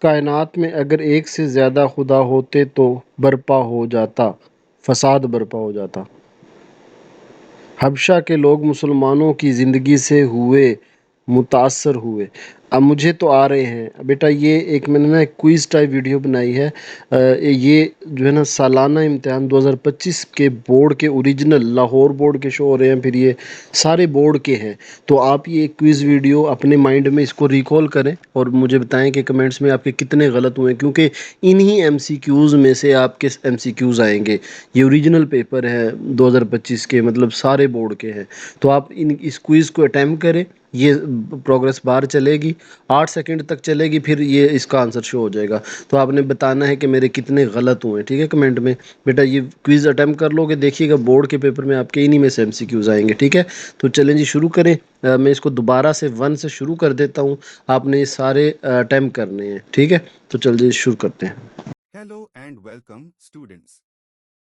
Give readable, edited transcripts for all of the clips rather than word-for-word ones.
कायनात में अगर एक से ज़्यादा खुदा होते तो बर्पा हो जाता, फसाद बर्पा हो जाता। हबशा के लोग मुसलमानों की ज़िंदगी से मुतासर हुए। अब मुझे तो आ रहे हैं बेटा। ये एक मैंने ना एक क्विज़ टाइप वीडियो बनाई है। ये जो है ना सालाना इम्तिहान 2025 के बोर्ड के ओरिजिनल लाहौर बोर्ड के शो हो रहे हैं, फिर ये सारे बोर्ड के हैं। तो आप ये क्विज़ वीडियो अपने माइंड में इसको रिकॉल करें और मुझे बताएं कि कमेंट्स में आपके कितने गलत हुए, क्योंकि इन्हीं एमसीक्यूज़ में से आपके एमसीक्यूज़ आएंगे। ये ओरिजिनल पेपर है 2025 के, मतलब सारे बोर्ड के हैं। तो आप इन इस क्विज़ को अटेम्प्ट करें। ये प्रोग्रेस बार चलेगी, 8 सेकंड तक चलेगी, फिर ये इसका आंसर शो हो जाएगा। तो आपने बताना है कि मेरे कितने गलत हुए हैं, ठीक है, कमेंट में। बेटा ये क्विज़ अटेम्प्ट कर लोगे, देखिएगा बोर्ड के पेपर में आपके इन्हीं में से एमसीक्यूज आएंगे, ठीक है। तो चलें जी, शुरू करें। मैं इसको दोबारा से 1 से शुरू कर देता हूँ। आपने ये सारे अटेम्प्ट करने हैं, ठीक है। तो चलिए शुरू करते हैं। Hello and welcome, students.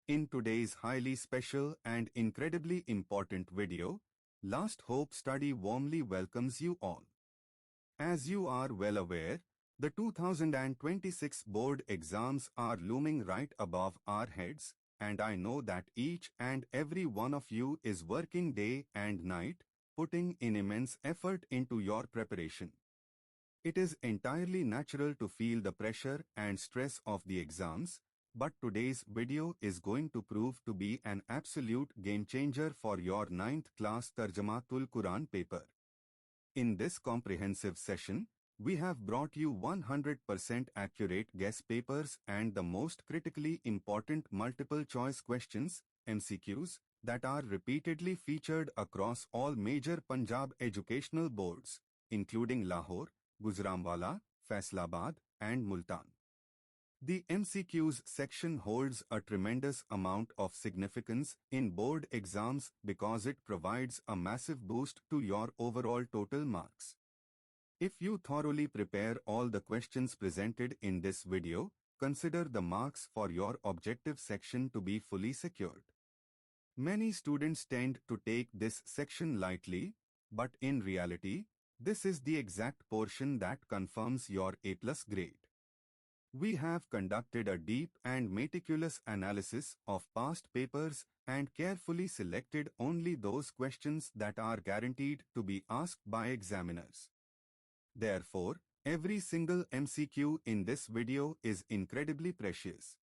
In today's highly special and incredibly important video, Last Hope Study warmly welcomes you all. As you are well aware, the 2026 board exams are looming right above our heads, and I know that each and every one of you is working day and night, putting in immense effort into your preparation. It is entirely natural to feel the pressure and stress of the exams, but today's video is going to prove to be an absolute game changer for your 9th class Tarjamatul Quran paper. In this comprehensive session, we have brought you 100% accurate guess papers and the most critically important multiple choice questions, MCQs, that are repeatedly featured across all major Punjab educational boards, including Lahore, Gujranwala, Faisalabad, and Multan. The MCQs section holds a tremendous amount of significance in board exams because it provides a massive boost to your overall total marks. If you thoroughly prepare all the questions presented in this video, consider the marks for your objective section to be fully secured. Many students tend to take this section lightly, but in reality, this is the exact portion that confirms your A+ grade. We have conducted a deep and meticulous analysis of past papers and carefully selected only those questions that are guaranteed to be asked by examiners. Therefore, every single MCQ in this video is incredibly precious.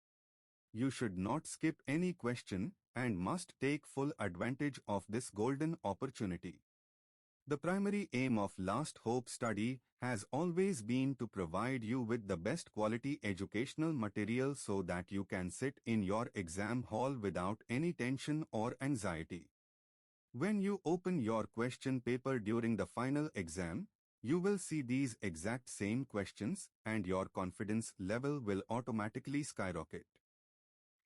You should not skip any question and must take full advantage of this golden opportunity. The primary aim of Last Hope Study has always been to provide you with the best quality educational material so that you can sit in your exam hall without any tension or anxiety. When you open your question paper during the final exam, you will see these exact same questions and your confidence level will automatically skyrocket.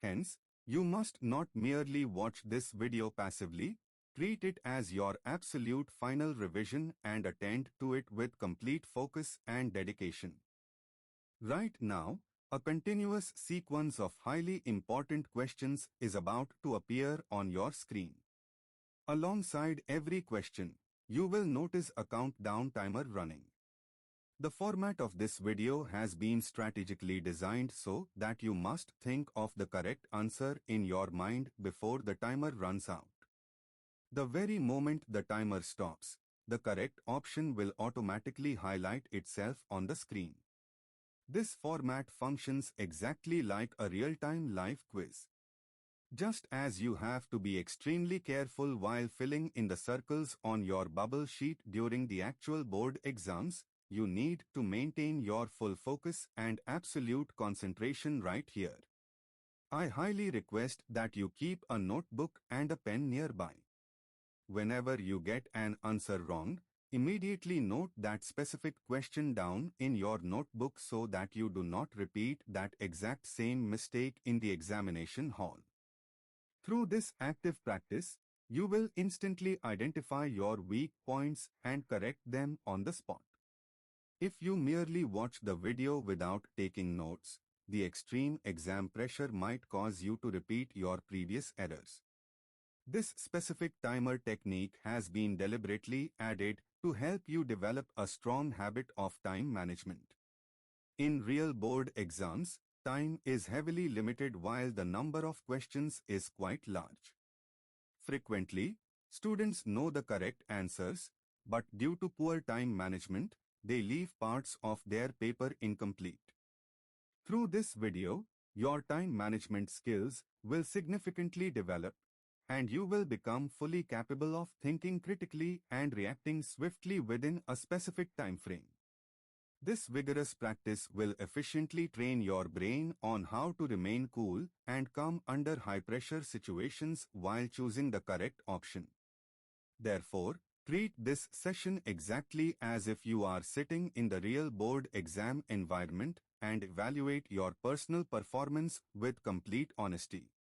Hence, you must not merely watch this video passively, treat it as your absolute final revision and attend to it with complete focus and dedication. Right now, a continuous sequence of highly important questions is about to appear on your screen. Alongside every question, you will notice a countdown timer running. The format of this video has been strategically designed so that you must think of the correct answer in your mind before the timer runs out. The very moment the timer stops, the correct option will automatically highlight itself on the screen. This format functions exactly like a real-time live quiz. Just as you have to be extremely careful while filling in the circles on your bubble sheet during the actual board exams, you need to maintain your full focus and absolute concentration right here. I highly request that you keep a notebook and a pen nearby. Whenever you get an answer wrong, immediately note that specific question down in your notebook so that you do not repeat that exact same mistake in the examination hall. Through this active practice, you will instantly identify your weak points and correct them on the spot. If you merely watch the video without taking notes, the extreme exam pressure might cause you to repeat your previous errors. This specific timer technique has been deliberately added to help you develop a strong habit of time management. In real board exams, time is heavily limited while the number of questions is quite large. Frequently, students know the correct answers, but due to poor time management, they leave parts of their paper incomplete. Through this video, your time management skills will significantly develop, and you will become fully capable of thinking critically and reacting swiftly within a specific time frame. This vigorous practice will efficiently train your brain on how to remain cool and calm under high-pressure situations while choosing the correct option. Therefore, treat this session exactly as if you are sitting in the real board exam environment and evaluate your personal performance with complete honesty.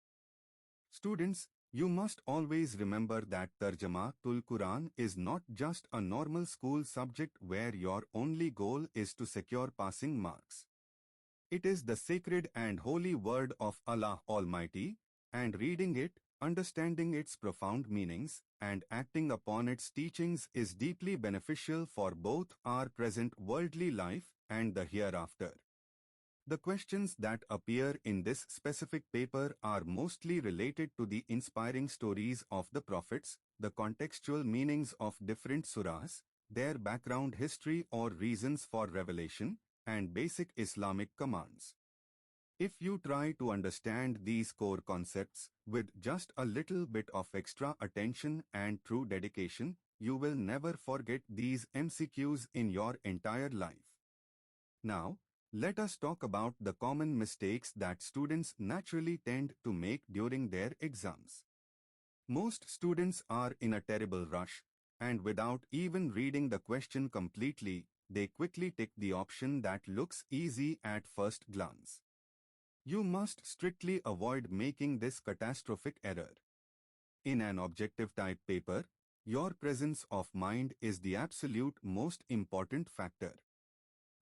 Students, you must always remember that Tarjama tul Quran is not just a normal school subject where your only goal is to secure passing marks. It is the sacred and holy word of Allah Almighty, and reading it, understanding its profound meanings, and acting upon its teachings is deeply beneficial for both our present worldly life and the hereafter. The questions that appear in this specific paper are mostly related to the inspiring stories of the prophets, the contextual meanings of different surahs, their background history or reasons for revelation, and basic Islamic commands. If you try to understand these core concepts with just a little bit of extra attention and true dedication, you will never forget these MCQs in your entire life. Now, let us talk about the common mistakes that students naturally tend to make during their exams. Most students are in a terrible rush, and without even reading the question completely, they quickly tick the option that looks easy at first glance. You must strictly avoid making this catastrophic error. In an objective type paper, your presence of mind is the absolute most important factor.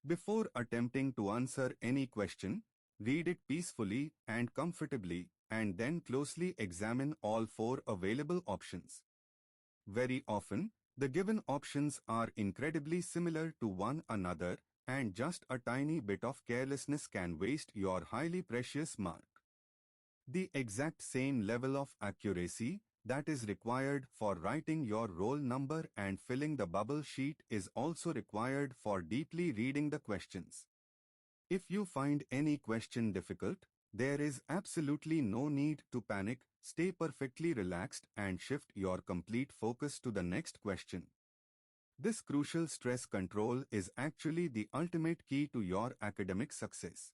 Before attempting to answer any question, read it peacefully and comfortably, and then closely examine all four available options. Very often, the given options are incredibly similar to one another, and just a tiny bit of carelessness can waste your highly precious mark. The exact same level of accuracy that is required for writing your roll number and filling the bubble sheet is also required for deeply reading the questions. If you find any question difficult, there is absolutely no need to panic. Stay perfectly relaxed and shift your complete focus to the next question. This crucial stress control is actually the ultimate key to your academic success.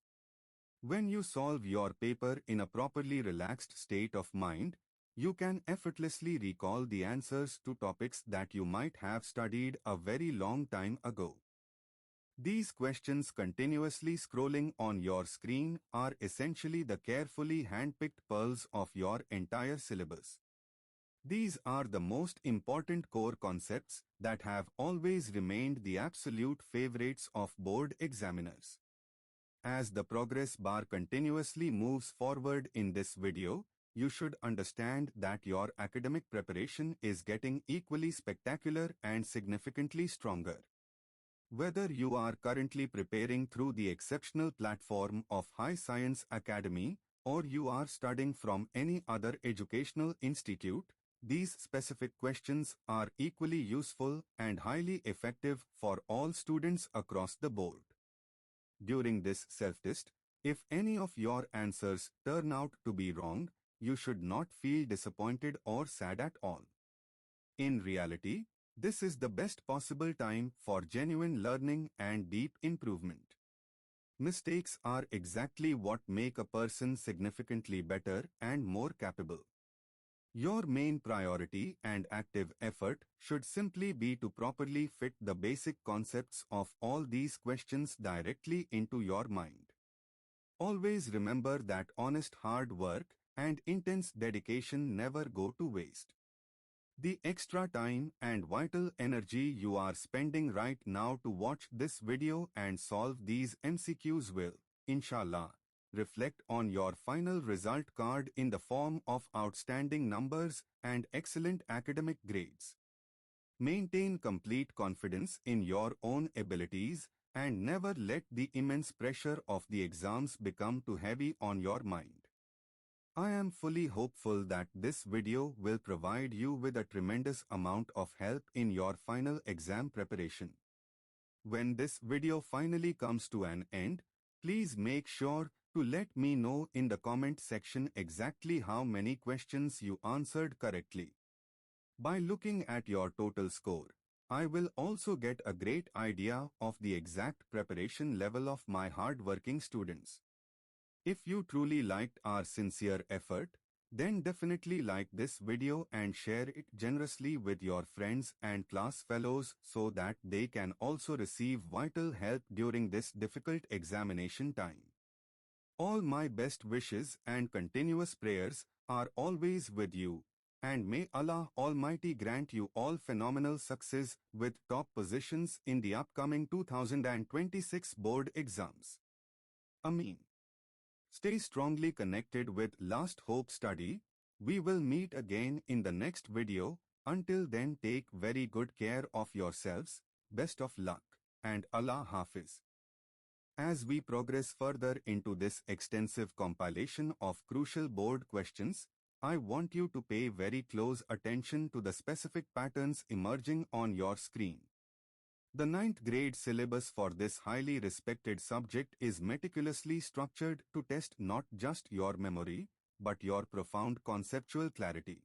When you solve your paper in a properly relaxed state of mind, you can effortlessly recall the answers to topics that you might have studied a very long time ago. These questions continuously scrolling on your screen are essentially the carefully handpicked pearls of your entire syllabus. These are the most important core concepts that have always remained the absolute favorites of board examiners. As the progress bar continuously moves forward in this video, you should understand that your academic preparation is getting equally spectacular and significantly stronger. Whether you are currently preparing through the exceptional platform of High Science Academy, or you are studying from any other educational institute, these specific questions are equally useful and highly effective for all students across the board. During this self-test, if any of your answers turn out to be wrong, you should not feel disappointed or sad at all. In reality, this is the best possible time for genuine learning and deep improvement. Mistakes are exactly what make a person significantly better and more capable. Your main priority and active effort should simply be to properly fit the basic concepts of all these questions directly into your mind. Always remember that honest hard work and intense dedication never go to waste. The extra time and vital energy you are spending right now to watch this video and solve these MCQs will, inshallah, reflect on your final result card in the form of outstanding numbers and excellent academic grades. Maintain complete confidence in your own abilities and never let the immense pressure of the exams become too heavy on your mind. I am fully hopeful that this video will provide you with a tremendous amount of help in your final exam preparation. When this video finally comes to an end, please make sure to let me know in the comment section exactly how many questions you answered correctly. By looking at your total score, I will also get a great idea of the exact preparation level of my hard-working students. If you truly liked our sincere effort, then definitely like this video and share it generously with your friends and class fellows so that they can also receive vital help during this difficult examination time. All my best wishes and continuous prayers are always with you, and may Allah Almighty grant you all phenomenal success with top positions in the upcoming 2026 board exams. Ameen. Stay strongly connected with Last Hope Study. We will meet again in the next video. Until then, take very good care of yourselves. Best of luck, and Allah Hafiz. As we progress further into this extensive compilation of crucial board questions, I want you to pay very close attention to the specific patterns emerging on your screen. The 9th grade syllabus for this highly respected subject is meticulously structured to test not just your memory, but your profound conceptual clarity.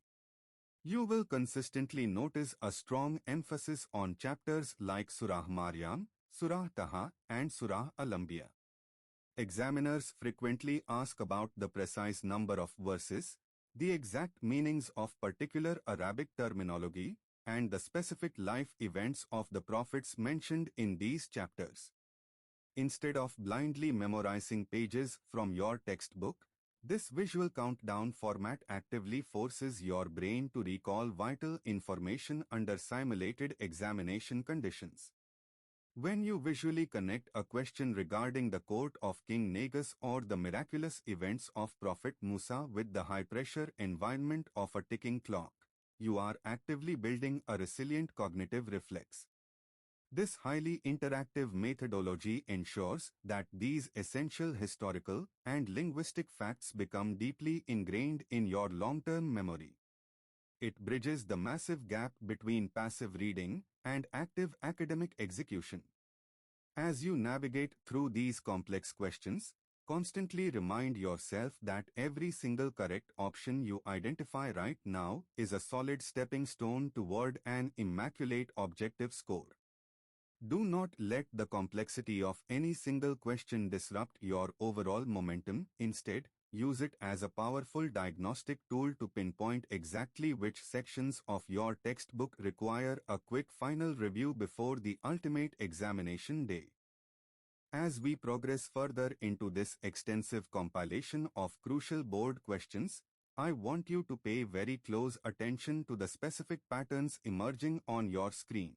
You will consistently notice a strong emphasis on chapters like Surah Maryam, Surah Taha, and Surah Al-Anbiya. Examiners frequently ask about the precise number of verses, the exact meanings of particular Arabic terminology, and the specific life events of the prophets mentioned in these chapters. Instead of blindly memorizing pages from your textbook, this visual countdown format actively forces your brain to recall vital information under simulated examination conditions. When you visually connect a question regarding the court of King Negus or the miraculous events of Prophet Musa with the high-pressure environment of a ticking clock, you are actively building a resilient cognitive reflex. This highly interactive methodology ensures that these essential historical and linguistic facts become deeply ingrained in your long-term memory. It bridges the massive gap between passive reading and active academic execution. As you navigate through these complex questions, constantly remind yourself that every single correct option you identify right now is a solid stepping stone toward an immaculate objective score. Do not let the complexity of any single question disrupt your overall momentum. Instead, use it as a powerful diagnostic tool to pinpoint exactly which sections of your textbook require a quick final review before the ultimate examination day. As we progress further into this extensive compilation of crucial board questions, I want you to pay very close attention to the specific patterns emerging on your screen.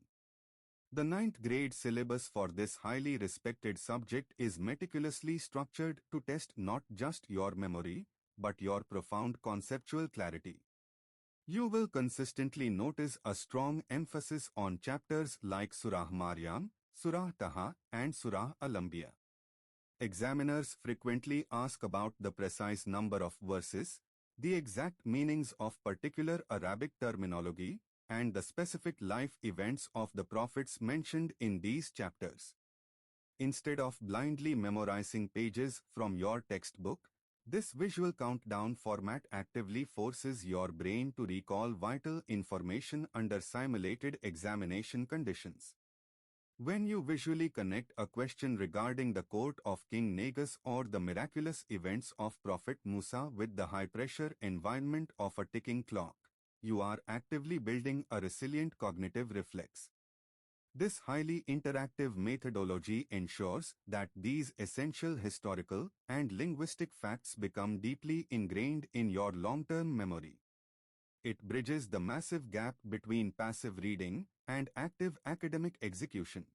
The 9th grade syllabus for this highly respected subject is meticulously structured to test not just your memory, but your profound conceptual clarity. You will consistently notice a strong emphasis on chapters like Surah Maryam, Surah Taha, and Surah Al-Anbiya. Examiners frequently ask about the precise number of verses, the exact meanings of particular Arabic terminology, and the specific life events of the prophets mentioned in these chapters. Instead of blindly memorizing pages from your textbook, this visual countdown format actively forces your brain to recall vital information under simulated examination conditions. When you visually connect a question regarding the court of King Negus or the miraculous events of Prophet Musa with the high-pressure environment of a ticking clock, you are actively building a resilient cognitive reflex. This highly interactive methodology ensures that these essential historical and linguistic facts become deeply ingrained in your long-term memory. It bridges the massive gap between passive reading and active academic execution.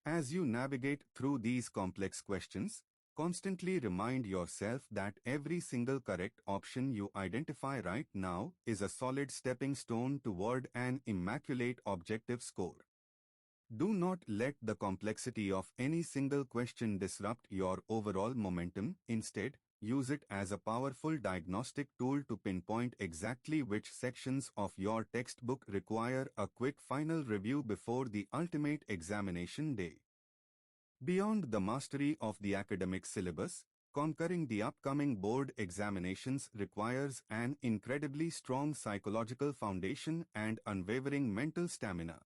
As you navigate through these complex questions, constantly remind yourself that every single correct option you identify right now is a solid stepping stone toward an immaculate objective score. Do not let the complexity of any single question disrupt your overall momentum. Instead, use it as a powerful diagnostic tool to pinpoint exactly which sections of your textbook require a quick final review before the ultimate examination day. Beyond the mastery of the academic syllabus, conquering the upcoming board examinations requires an incredibly strong psychological foundation and unwavering mental stamina.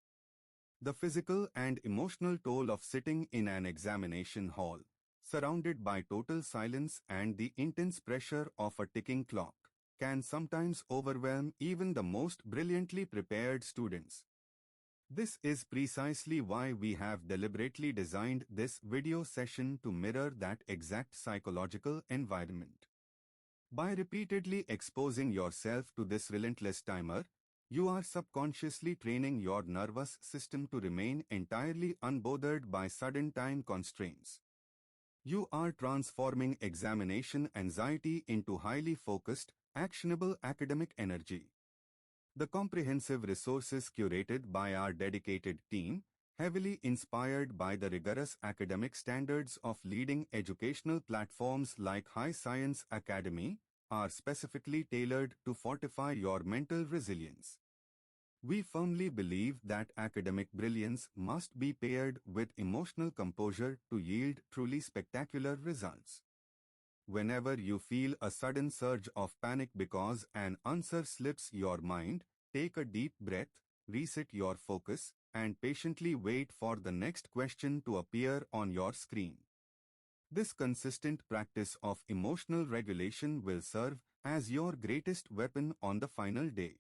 The physical and emotional toll of sitting in an examination hall, surrounded by total silence and the intense pressure of a ticking clock, can sometimes overwhelm even the most brilliantly prepared students. This is precisely why we have deliberately designed this video session to mirror that exact psychological environment. By repeatedly exposing yourself to this relentless timer, you are subconsciously training your nervous system to remain entirely unbothered by sudden time constraints. You are transforming examination anxiety into highly focused, actionable academic energy. The comprehensive resources curated by our dedicated team, heavily inspired by the rigorous academic standards of leading educational platforms like High Science Academy, are specifically tailored to fortify your mental resilience. We firmly believe that academic brilliance must be paired with emotional composure to yield truly spectacular results. Whenever you feel a sudden surge of panic because an answer slips your mind, take a deep breath, reset your focus, and patiently wait for the next question to appear on your screen. This consistent practice of emotional regulation will serve as your greatest weapon on the final day.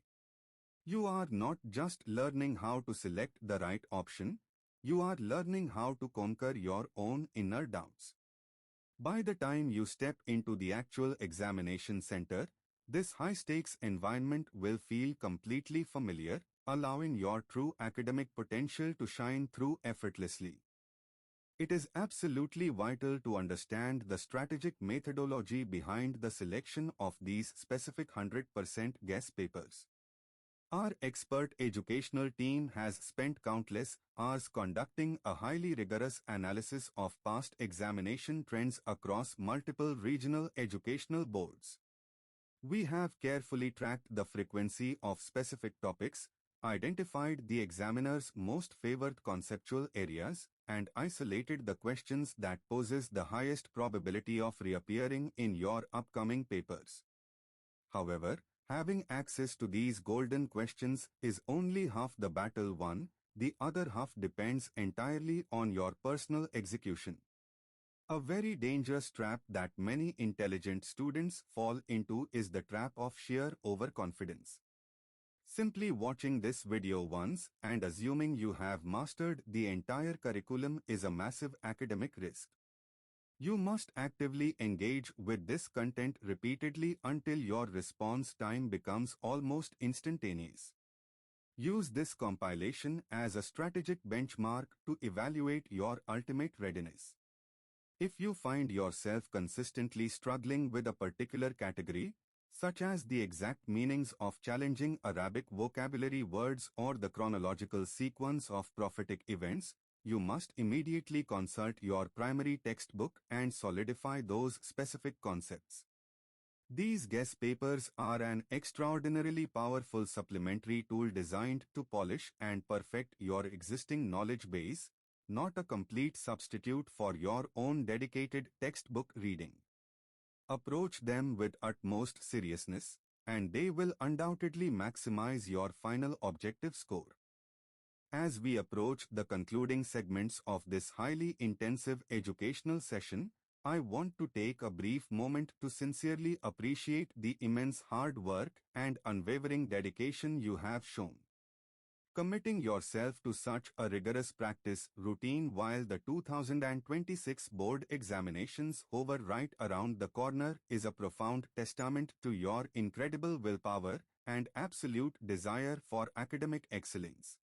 You are not just learning how to select the right option, you are learning how to conquer your own inner doubts. By the time you step into the actual examination center, this high-stakes environment will feel completely familiar, allowing your true academic potential to shine through effortlessly. It is absolutely vital to understand the strategic methodology behind the selection of these specific 100% guess papers. Our expert educational team has spent countless hours conducting a highly rigorous analysis of past examination trends across multiple regional educational boards. We have carefully tracked the frequency of specific topics, identified the examiner's most favored conceptual areas, and isolated the questions that poses the highest probability of reappearing in your upcoming papers. However, having access to these golden questions is only half the battle won. The other half depends entirely on your personal execution. A very dangerous trap that many intelligent students fall into is the trap of sheer overconfidence. Simply watching this video once and assuming you have mastered the entire curriculum is a massive academic risk. You must actively engage with this content repeatedly until your response time becomes almost instantaneous. Use this compilation as a strategic benchmark to evaluate your ultimate readiness. If you find yourself consistently struggling with a particular category, such as the exact meanings of challenging Arabic vocabulary words or the chronological sequence of prophetic events, you must immediately consult your primary textbook and solidify those specific concepts. These guess papers are an extraordinarily powerful supplementary tool designed to polish and perfect your existing knowledge base, not a complete substitute for your own dedicated textbook reading. Approach them with utmost seriousness, and they will undoubtedly maximize your final objective score. As we approach the concluding segments of this highly intensive educational session, I want to take a brief moment to sincerely appreciate the immense hard work and unwavering dedication you have shown. Committing yourself to such a rigorous practice routine while the 2026 board examinations hover right around the corner is a profound testament to your incredible willpower and absolute desire for academic excellence.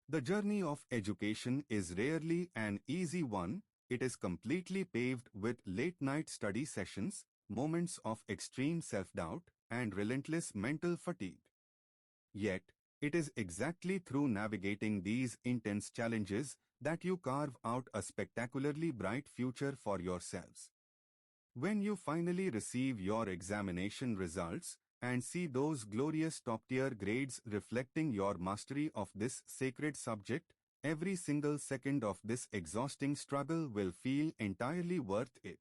The journey of education is rarely an easy one. It is completely paved with late-night study sessions, moments of extreme self-doubt, and relentless mental fatigue. Yet, It is exactly through navigating these intense challenges that you carve out a spectacularly bright future for yourselves. When you finally receive your examination results and see those glorious top-tier grades reflecting your mastery of this sacred subject, every single second of this exhausting struggle will feel entirely worth it.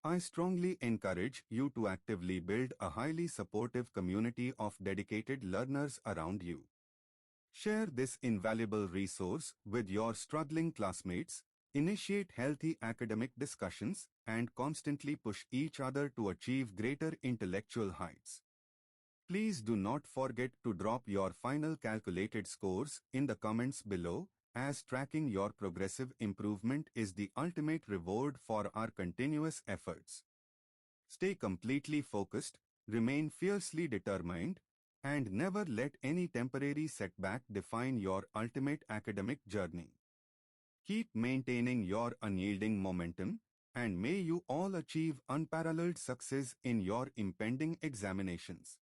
I strongly encourage you to actively build a highly supportive community of dedicated learners around you. Share this invaluable resource with your struggling classmates, initiate healthy academic discussions, and constantly push each other to achieve greater intellectual heights. Please do not forget to drop your final calculated scores in the comments below, as tracking your progressive improvement is the ultimate reward for our continuous efforts. Stay completely focused, remain fiercely determined, and never let any temporary setback define your ultimate academic journey. Keep maintaining your unyielding momentum, and may you all achieve unparalleled success in your impending examinations.